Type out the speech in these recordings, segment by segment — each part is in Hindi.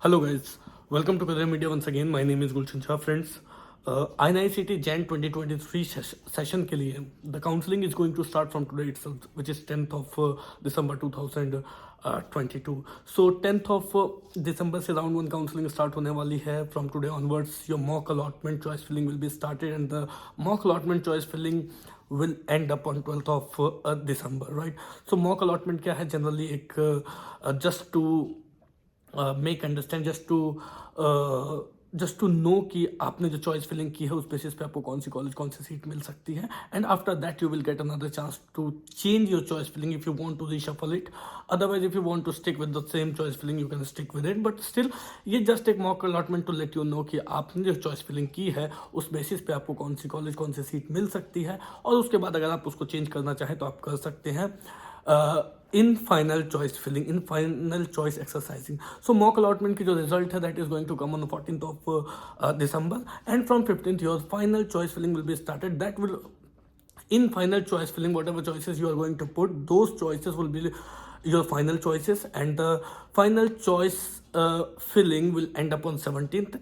Hello guys, welcome to Career Media once again. My name is Gulshan Shah. Friends, INICT Jan 2023 session के लिए the counseling is going to start from today itself, which is 10th of December 2022. So 10th of December से round 1 counseling start होने वाली है. From today onwards, your mock allotment choice filling will be started, and the mock allotment choice filling will end up on 12th of December, right? So mock allotment क्या है? Generally एक just to make understand just to know कि आपने जो चॉइस फिलिंग की है उस बेसिस पे आपको कौन सी कॉलेज कौन सी सीट मिल सकती है. And after that you will get another chance to change your choice filling if you want to reshuffle it. Otherwise if you want to stick with the same choice filling you can stick with it. But still ये जस्ट एक mock allotment to let you know कि आपने जो चॉइस फिलिंग की है उस बेसिस पे आपको कौन सी कॉलेज कौन सी सीट मिल सकती है. और उसके बाद अगर आप उसको चेंज करना चाहें तो आप कर सकते हैं in final choice filling, in final choice exercising. So mock allotment की जो result है that is going to come on the 14th of December, and from 15th your final choice filling will be started. That will, in final choice filling, whatever choices you are going to put, those choices will be your final choices, and the final choice filling will end up on 17th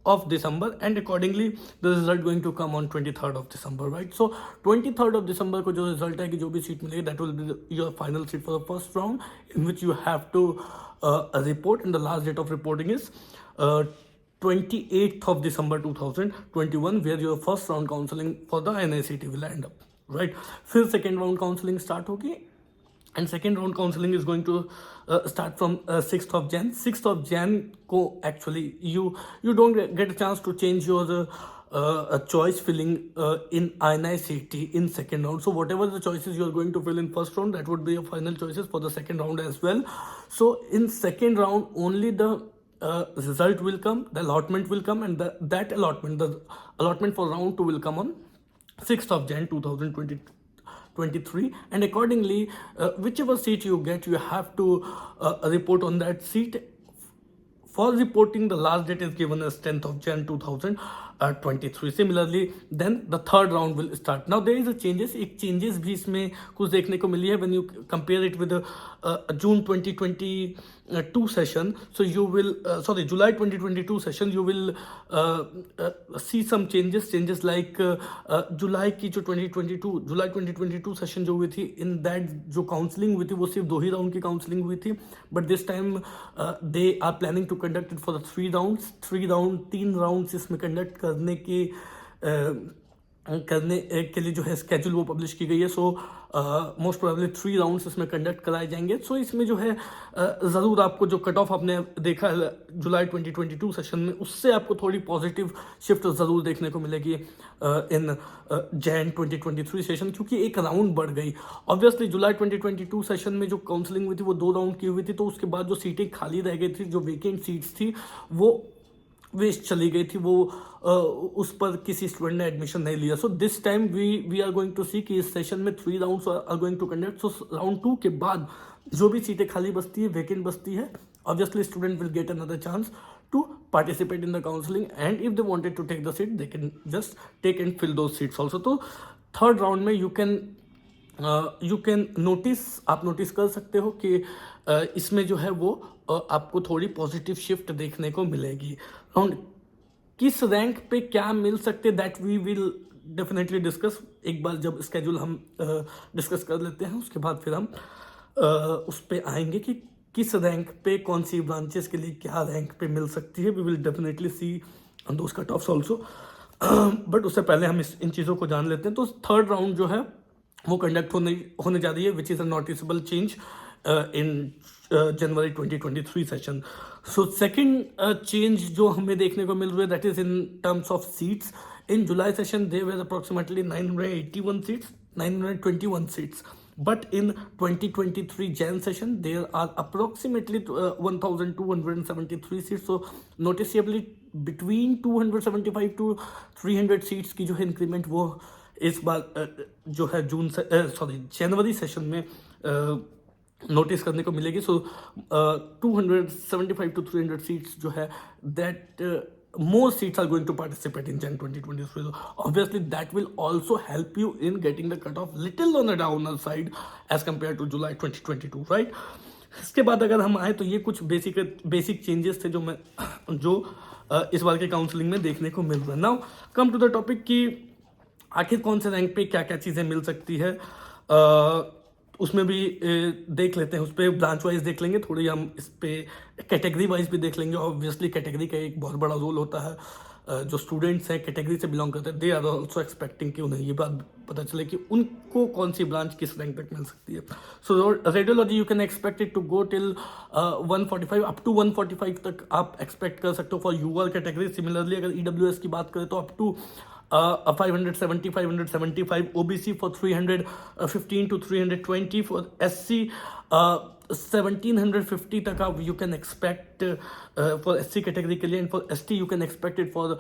of December, and accordingly the result going to come on 23rd of December, right? So 23rd of December को जो result है कि जो भी seat मिलेगी that will be your final seat for the first round, in which you have to report, and the last date of reporting is 28th of December 2021, where your first round counseling for the NICT will end up, right? फिर second round counseling start होगी, and second round counseling is going to start from 6th of Jan. 6th of Jan को actually you don't get a chance to change your choice filling in INICT in second round. So whatever the choices you are going to fill in first round, that would be your final choices for the second round as well. So in second round only the result will come, the allotment will come, and the allotment for round 2 will come on 6th of Jan 2023, and accordingly whichever seat you get you have to report on that seat. For reporting the last date is given as 10th of Jan 2023. Similarly then the third round will start. Now there is a changes, एक changes भी इसमें कुछ देखने को मिली है when you compare it with June 2022 session. So you will July 2022 session you will see some changes like जुलाई की जो 2022 सेशन जो हुई थी, इन दैट जो काउंसलिंग हुई थी वो सिर्फ 2 ही राउंड की काउंसलिंग हुई थी. But this time they are planning to conduct it for the 3 rounds इसमें कंडक्ट करने के लिए जो है स्केड्यूल वो पब्लिश की गई है. सो मोस्ट प्रोबेबली 3 राउंड्स इसमें कंडक्ट कराए जाएंगे. सो इसमें जो है ज़रूर आपको जो कट ऑफ आपने देखा है जुलाई 2022 सेशन में, उससे आपको थोड़ी पॉजिटिव शिफ्ट ज़रूर देखने को मिलेगी इन जैन 2023 सेशन, क्योंकि एक राउंड बढ़ गई. ऑब्वियसली जुलाई 2022 सेशन में जो काउंसलिंग हुई थी वो 2 राउंड की हुई थी, तो उसके बाद जो सीटें खाली रह गई थी, जो वेकेंट सीट्स थी वो वेस्ट चली गई थी, वो उस पर किसी स्टूडेंट ने एडमिशन नहीं लिया. So this time we are going to see कि इस सेशन में 3 rounds are going to conduct. So round 2 के बाद जो भी सीटें खाली बचती है, वेकेंट बचती है, obviously student will get another chance to participate in the counseling, and if they wanted to take the seat they can just take and fill those seats also. तो थर्ड राउंड में you can आप नोटिस कर सकते हो कि इसमें जो है वो आपको थोड़ी पॉजिटिव शिफ्ट देखने को मिलेगी. राउंड किस रैंक पे क्या मिल सकते, that we will definitely discuss एक बार जब स्केड्यूल हम डिस्कस कर लेते हैं. उसके बाद फिर हम उस पर आएंगे कि किस रैंक पे कौन सी ब्रांचेस के लिए क्या रैंक पे मिल सकती है. We will definitely see on those cut offs also. But उससे पहले हम इन चीज़ों को जान लेते हैं. तो थर्ड राउंड जो है वो कंडक्ट होने जा रही है, which is a noticeable change in January 2023 session. So second change जो हमें देखने को मिल रही है that is in terms of seats. In July session there were approximately 921 seats. But in 2023 Jan session, there are approximately 1,273 seats. So noticeably between 275 to 300 seats की जो है इंक्रीमेंट वो इस बार जो है जनवरी सेशन में नोटिस करने को मिलेगी. सो 275 to 300 सीट्स जो है that more seats are going to participate in Jan 2023. So obviously that will also help you in getting the cutoff little on the downer side as compared to July 2022, right? इसके बाद अगर हम आए तो ये कुछ बेसिक चेंजेस थे जो इस बार के काउंसलिंग में देखने को मिल रहा है। Now come to the topic कि आखिर कौन से रैंक पे क्या क्या चीज़ें मिल सकती है, उसमें भी देख लेते हैं। उस पर ब्रांच वाइज देख लेंगे, थोड़ी हम इस पे कैटेगरी वाइज भी देख लेंगे। ऑब्वियसली कैटेगरी का एक बहुत बड़ा रोल होता है। जो स्टूडेंट्स हैं कैटेगरी से बिलोंग करते हैं, दे आर ऑल्सो एक्सपेक्टिंग कि उन्हें ये बात पता चले कि उनको कौन सी ब्रांच किस रैंक तक मिल सकती है। So radiology you can expect it to go till 145, up to 145 तक आप एक्सपेक्ट कर सकते हो फॉर यूआर कैटेगरी। सिमिलरली अगर ईडब्ल्यूएस की बात करें तो up to 570, 575, OBC for 315 to 320, for SC 1750 तक आप you can expect for SC category के लिए, and for ST you can expect it for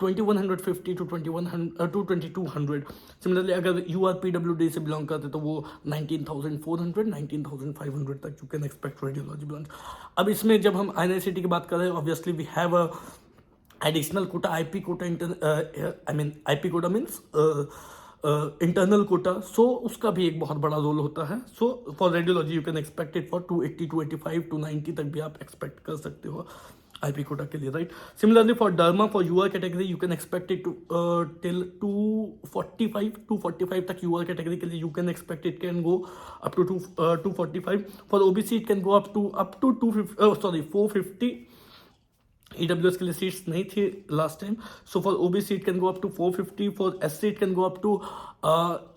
2150 to 2200। Similarly अगर URPWD से बिलोंग करते तो वो 19,400, 19,500 तक you can expect radiology branch. अब इसमें जब हम INICT की बात कर रहे हैं, obviously we have a additional quota, IP quota, IP quota means internal quota. So उसका भी एक बहुत बड़ा रोल होता है। So for radiology you can expect it for 280, 285, 290 तक भी आप एक्सपेक्ट कर सकते हो IP कोटा के लिए, right. Similarly for derma, for यूआर category you can expect it till 245 तक यूआर कैटेगरी के लिए you can expect it can go up to 245। For OBC it can go up to 450। EWS के लिए सीट्स नहीं थी last time, so for OBC it can go up to 450, for SC it can go up to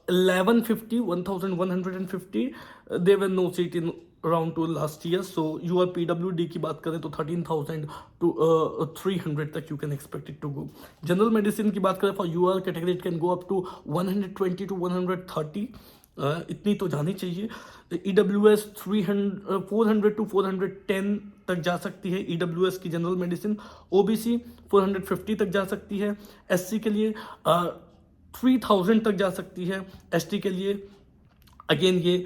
1150, 1150। There were no seat in round 2 last year. So URPWD की बात करें तो 13,000 to 300 तक you can expect it to go. General medicine की बात करें for UR category it can go up to 120 to 130, इतनी तो जानी चाहिए। EWS 400 to 410 तक जा सकती है EWS की जनरल मेडिसिन। OBC 450 तक जा सकती है। SC के लिए 3000 तक जा सकती है। ST के लिए अगेन ये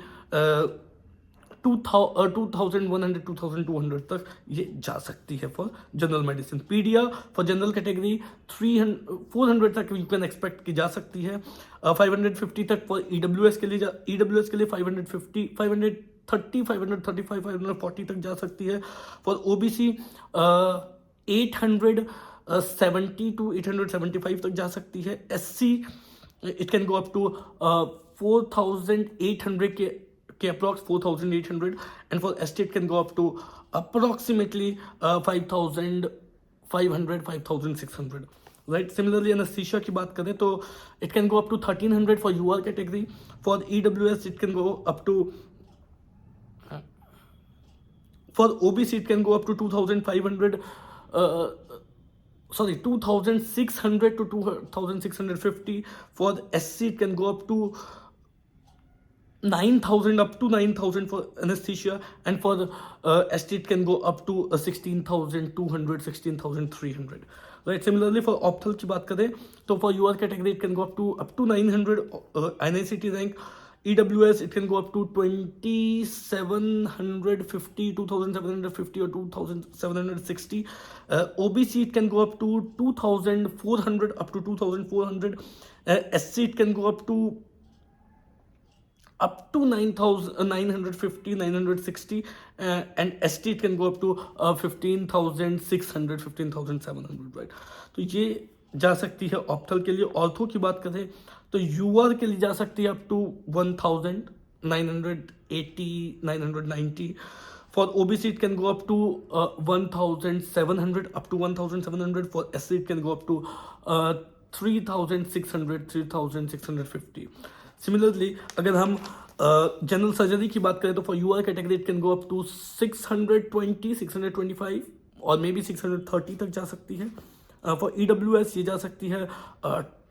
2100, 2200 तक ये जा सकती है फॉर जनरल मेडिसिन। पीडिया फॉर जनरल कैटेगरी 400 तक यू कैन एक्सपेक्ट की जा सकती है। 550 तक फॉर EWS के लिए 550, 530, 535, 540 तक जा सकती है। फॉर OBC 870 to 875 तक जा सकती है। SC it can go up to 4800 के approx 4800, and for ST it can go up to approximately 5500, 5600, right. Similarly anaesthesia की बात करें तो it can go up to 1300 for UR category. For EWS it can go up to, for OBC it can go up to 2,500, 2,600 to 2,650. For SC it can go up to 9,000, up to 9,000 for anesthesia, and for ST it can go up to 16,200, 16,300, right. Similarly for opthal की बात करें तो for UR category it can go up to 900 INICT rank। EWS it can go up to 2,750, 2,750 or 2,760. OBC it can go up to 2,400, up to 2,400. SC it can go up to 9,950, 960, and ST it can go up to 15,600, 15,700, right. तो ये जा सकती है ऑप्थल के लिए। ऑर्थो की बात करें तो यूआर के लिए जा सकती है up to 1,980, 990। For OBC it can go up to 1,700, up to 1,700। For SC it can go up to 3,600, 3,650। Similarly अगर हम जनरल सर्जरी की बात करें तो for UR category it can go up to 620, 625 और मे बी 630 तक जा सकती है। फॉर EWS ये जा सकती है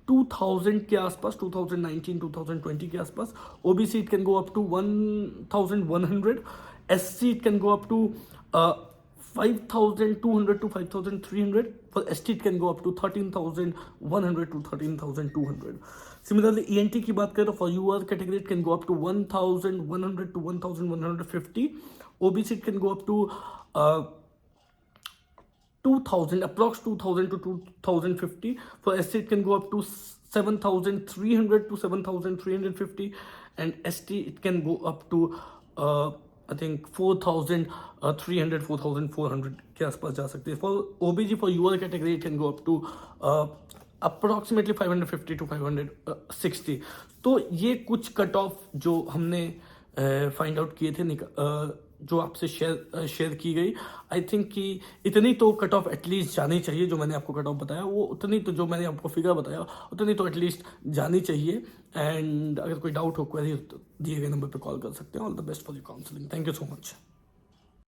2000 के आसपास, 2019, 2020 के आसपास। OBC it can go up to 1,100। SC it can go up to 5,200 to 5,300. For ST it can go up to 13,100 to 13,200. Similarly ENT की बात करें तो for UR category it can go up to 1,100 to 1,150. OBC it can go up to 2,000, approx 2,000 to 2,050. For ST it can go up to 7,300 to 7,350, and ST it can go up to I think 4,300 4,400 के आसपास जा सकती है. For OBG for यूआर category can go up to approximately 550 to 560. तो ये कुछ कट ऑफ जो हमने फाइंड आउट किए थे, जो आपसे शेयर की गई. आई थिंक कि इतनी तो कट ऑफ एटलीस्ट जानी चाहिए. जो मैंने आपको कट ऑफ बताया वो उतनी तो, जो मैंने आपको फिगर बताया उतनी तो एटलीस्ट जानी चाहिए. एंड अगर कोई डाउट हो, क्वेरी हो, तो दिए गए नंबर पे कॉल कर सकते हैं. All the best for your counselling. Thank you so much.